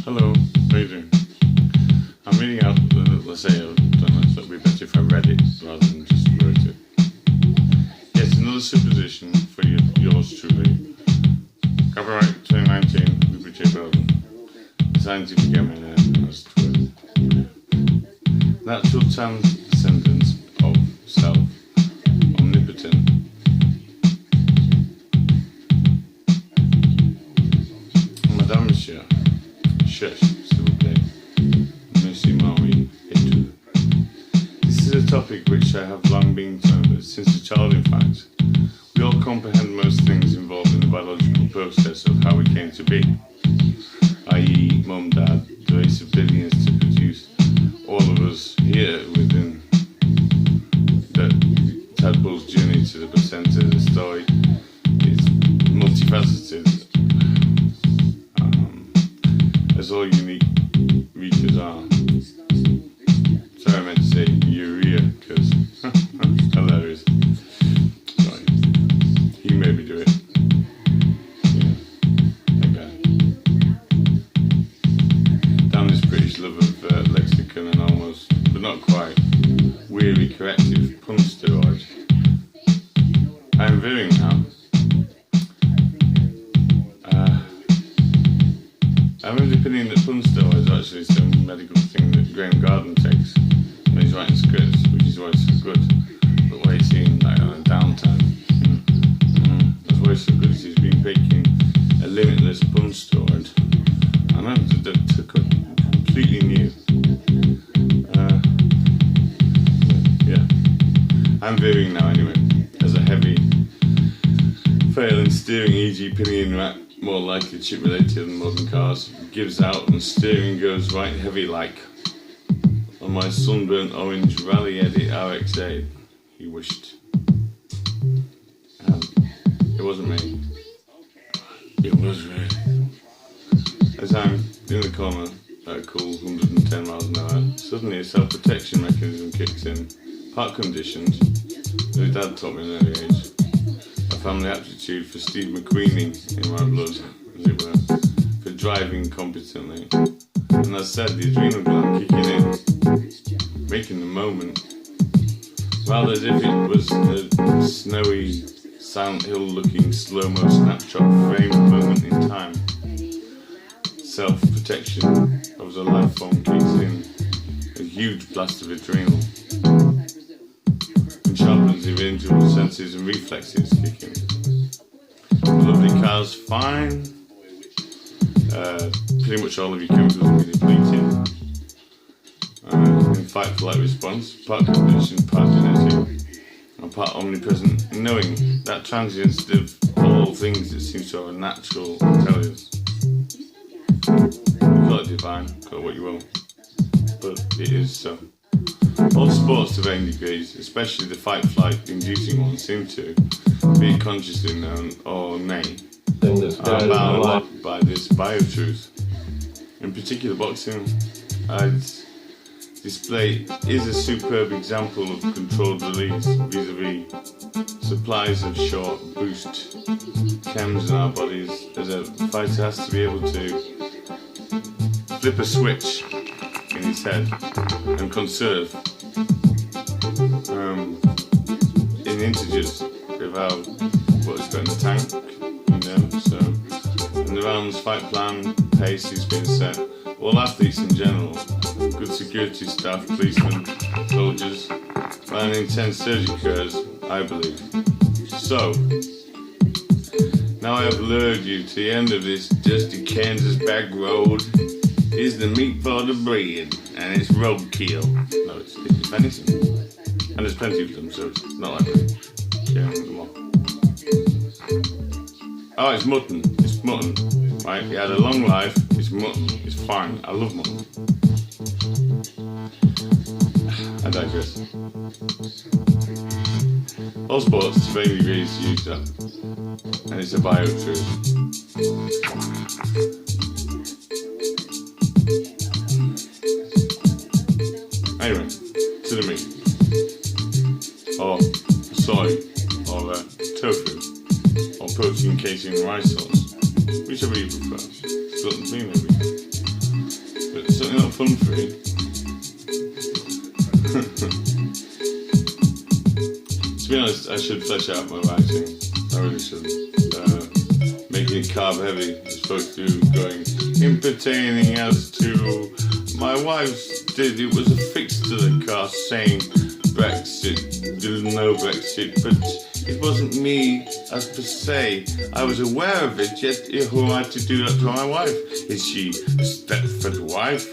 Hello, how you doing? I'm reading out let's say I've done this, so it'd be better if I read it rather than just wrote it. Yes, another supposition for yours truly. Copyright 2019, Liberty Belden. Scientific M&N as twin. Natural transcendence of self. Omnipotent. Madame Monsieur. Shush, s'il vous plaît. Merci, Marie, et tout. This is a topic which I have long been told, since a child in fact. We all comprehend most things involved in the biological process of how we came to be, i.e. mum, dad, the race of billions to produce all of us here within the tadpole's journey to the placenta. The story is multifaceted, as all unique reaches are. Sorry, I meant to say urea, because hilarious. Sorry. He made me do it. Yeah, that guy. Damn this British love of lexicon and almost, but not quite, weary corrective pun steroid. I am veering now. I'm of the opinion that pun steroid is actually some medical thing that Graham Garden takes when he's writing scripts, which is why it's so good. But why he's seen like on a downtime. That's why it's so good, is he's been taking a limitless pun steroid. I know, it's completely new. Yeah. I'm veering now anyway, as a heavy fail in steering, e.g. pinion rack, more likely chip related than modern cars, gives out and steering goes right heavy like on my sunburnt orange Rally Edit RX-8. He wished. It wasn't me. It was me. As I'm in the corner at a cool 110 miles an hour, suddenly a self-protection mechanism kicks in. Part conditioned, my dad taught me at an early age. A family aptitude for Steve McQueening in my blood, as it were, for driving competently. And as said, the adrenal gland kicking in, making the moment, rather as if it was a snowy, Silent Hill looking slow-mo snapshot framed moment in time. Self-protection of the life form kicks in, a huge blast of adrenal, and sharpens the individual senses and reflexes kicking. Lovely cars, fine. Pretty much all of your chemicals will be depleted. In fight-flight response, part condition, part genetic, and part omnipresent, knowing that transience of all things that seems to have a natural intelligence. Call it divine, call it what you will, but it is so. All sports to varying degrees, especially the fight-flight inducing ones, seem to, be it consciously known or nay, are bound by this bio-truth. In particular, boxing, I'd display is a superb example of controlled release vis-a-vis supplies of short boost chems in our bodies, as a fighter has to be able to flip a switch in his head and conserve in integers of what's got in the tank, so in the rounds, fight plan, pace is being set. All athletes in general, good security staff, policemen, soldiers, when an intense surge occurs, I believe. So, now I have lured you to the end of this dusty Kansas back road. Is the meat for the bread, and it's roadkill. No, it's venison. And there's plenty of them, so it's not like we're sharing them all. Oh, it's mutton. It's mutton. Right? It had a long life. It's mutton. It's fine. I love mutton. I digress. All sports is very easy to use that. And it's a bio-truth. Anyway, to the meat. Or soy, or tofu, or protein casing rice sauce, whichever you prefer. Gluten free maybe. fun free. To be honest, I should flesh out my writing. I really should. Making it carb heavy as opposed to going in pertaining as to my wife's did. It was affixed to the car saying Brexit, no Brexit, but it wasn't me as per se. I was aware of it, yet who am I to do that to my wife? Is she a Stepford wife?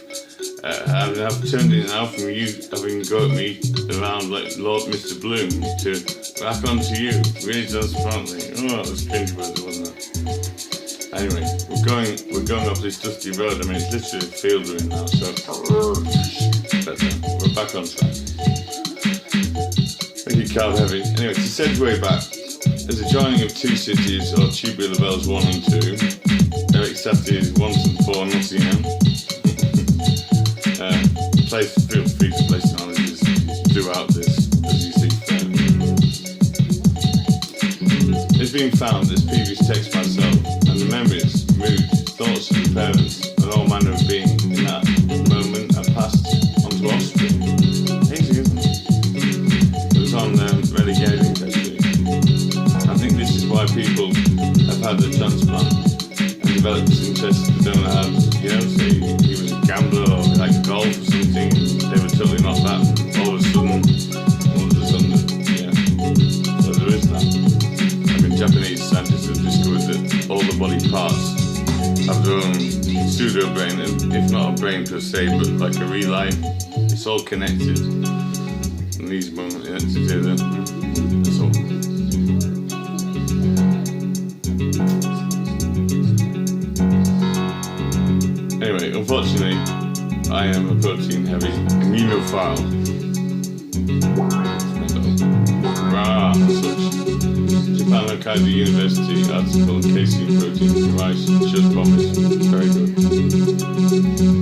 I've turned it now from you having go at me around like Lord Mr. Bloom to back onto you. Really transparently. Oh, that was cringeworthy, wasn't it? Anyway, we're going up this dusty road. I mean, it's literally a field we're in now, so better. We're back on track. Make it carb heavy. Anyway, to segue back, there's a joining of two cities, or Tubular Bells 1 and 2. Eric Satie's 1 and 4 Nottingham. Feel free to place analogies throughout this, as you see fit. It's been found that previous text myself and the memories, moods, thoughts of the parents and all manner of being in that moment are passed on to offspring. Amazing, isn't it? It was on Relegating actually. I think this is why people have had the transplant and developed this interest that don't know how to, say he was a gambler or like golf or something. They were totally not that. All of a sudden, yeah. So there is that. I mean, Japanese scientists have discovered that all the body parts have their own pseudo brain, if not a brain per se, but like a relay. It's all connected. And these moments, that's all. Anyway, unfortunately, I am a protein-heavy immunophile. Such. Japan Hokkaido University article casein protein from rice shows promise. Very good.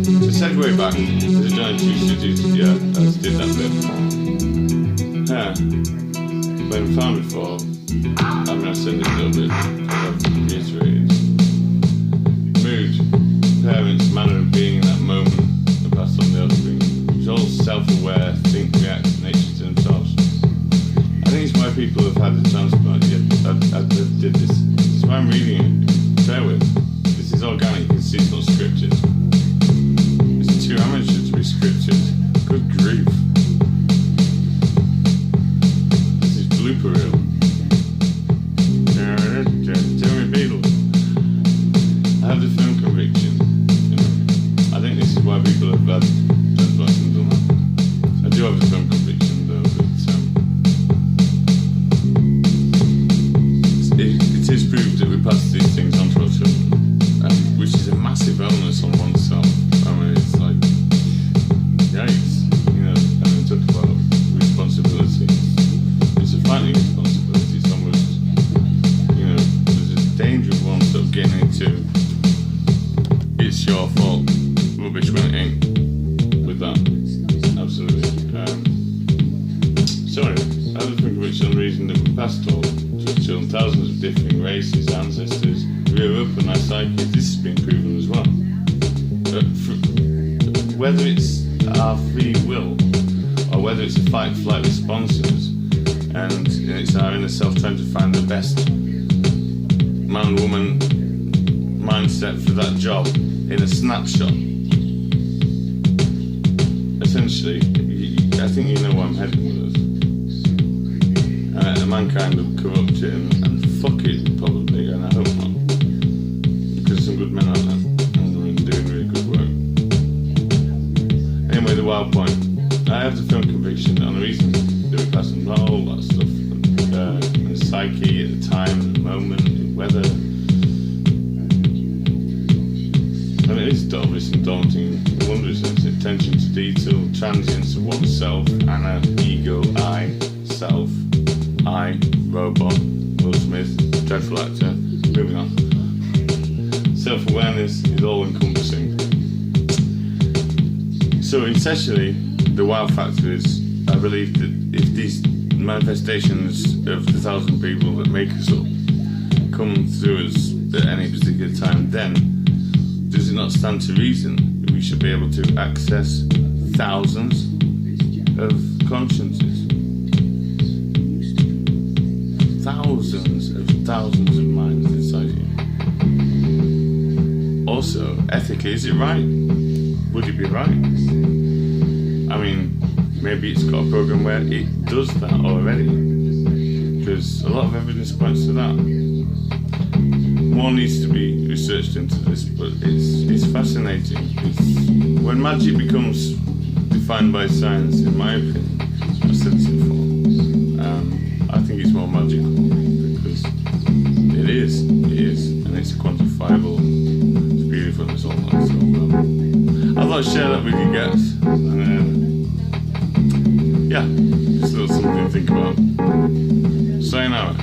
To segue back, there's a giant two cities. Yeah, I just did that bit. When found before, I'm going to send it a little bit. I've reiterated. Mood. Parents' manner of being in that moment and pass on the offspring. It's all self-aware, think, react, nature to themselves. I think it's why people have had a transplant. I did this. This is why I'm reading it. Bear with. This is organic. You can see it's not scripted. It's too amateur to be scripted. Good grief. This is blooper reel. Jeremy Beadle. I have the film conviction. I think this is why people have had transplants and done that. I do have a film conviction though, but it is proved that we pass these things on to our children, which is a massive onus on oneself. I mean, it's like, yikes, and then talk about responsibility. It's a frightening responsibility. It's almost, there's a danger of one sort of getting into it's your fault rubbish when it ain't with that. Absolutely. Sorry, I have a conviction on the reason that we passed all to children, thousands of differing races, ancestors, rear up and our psyches. This has been proven as well. Whether it's our free will or whether it's a fight-flight responses, and it's our inner self trying to find the best man-woman mindset for that job in a snapshot. Essentially, I think you know where I'm heading with this. Mankind will corrupt it and fuck it probably, and I hope not. Because some good men out there and they're doing really good work. Anyway, the wild point. I have the film conviction on the reason that we pass on all that stuff. The psyche at the time, the moment, the weather. And it is obvious and daunting and wondrous in its attention to detail, transience of oneself, Anna, ego, I, self, I, robot, Will Smith, dreadful actor, moving on. Self-awareness is all-encompassing. So essentially, the wow factor is, I believe that if these manifestations of the 1,000 people that make us up come through us at any particular time, then does it not stand to reason we we should be able to access thousands of consciences. Thousands of minds inside you. Also, ethically, is it right? Would it be right? I mean, maybe it's got a program where it does that already, because a lot of evidence points to that. More needs to be researched into this, but it's fascinating. When magic becomes defined by science, in my opinion, I've said this before, I think it's more magical, because it is, and it's quantifiable, it's beautiful, and it's all that. So I thought I'd share that with you guys, and yeah, just a little something to think about. Sayonara.